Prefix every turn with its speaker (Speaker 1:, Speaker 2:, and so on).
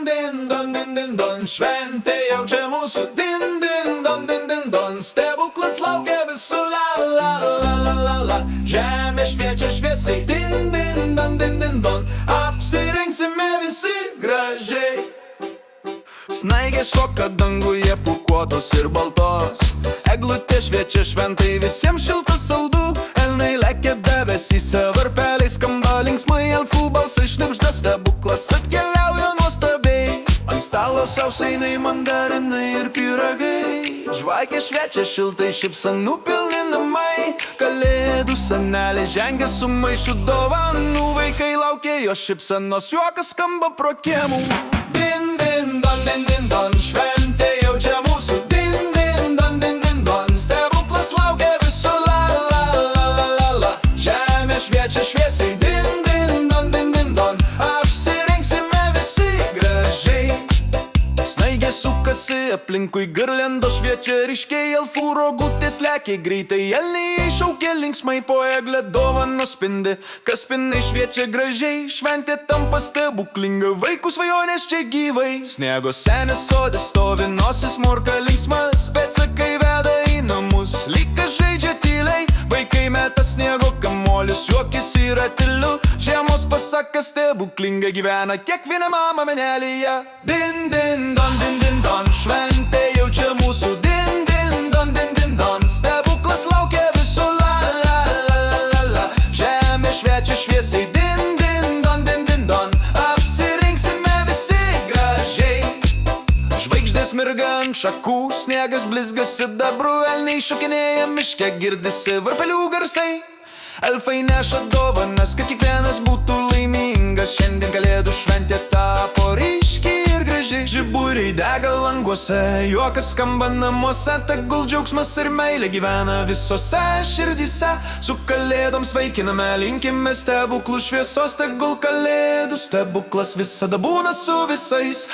Speaker 1: din don, din din don, šventė jau čia mūsų. Din din don, stebuklas laukia visų. La la la la la la, žemė šviečia šviesiai. Din din don, apsirengsime visi gražiai. Snaigė šoka danguje pūkuotos ir baltos, eglutė šviečia šventai, visiems šiltas saldu. Elnai lekia debesyse, varpeliai skamba linksmai, elfų balsai šnibžda, stebuklas atkeliauja nuostabiai. Ant stalo sausainiai, mandarinai ir pyragai, žvakė šviečia šiltai, šypsenų pilni namai. Kalėdų senelė žengia su maišu dovanų, vaikai laukia jo šypsenos, juokas skamba pro kiemų. Din din don, šventė jau čia mūsų. Din din don, stebuklas laukia visų. La la la la la la, žemė šviečia šviesiai. Din don, apsirengsime visi gražiai. Snaigė sukasi aplinkui, garlendo šviečia ryškiai, elfų rogutės lekia greitai, elniai šaukia linksmai, po eglę dovanos spindi, kaspinai šviečia gražiai, šventė tampa stebuklinga, vaikų svajonės čia gyvai. Sniego senis sode stovi, nosis morka linksmas, pėdsakai veda į namus, lyg žaidžia tyliai, vaikai meta sniego kamolius, juokis yra tyliu, žiemos pasaka stebuklinga, gyvena kiekviena mama menelėje. Din din don, šventė jau čia mūsų. Din don, stebuklas laukia visų. La la la la la, žemė šviečia šviesiai. Din don, apsirinksime visi gražiai. Žvaigždės mirga ant šakų, sniegas blizga sidabru, elniai šokinėja miške, girdisi varpelių garsai. Elfai neša dovanas, kad kiekvienas būtų laimingas, šiandien kalėdų šventė tapo ryški ir graži. Žiburiai dega languose, juokas skamba namuose, tegul džiaugsmas ir meilė gyvena visose širdyse. Su kalėdom sveikiname, linkime stebuklų šviesos, tegul kalėdų stebuklas visada būna su visais.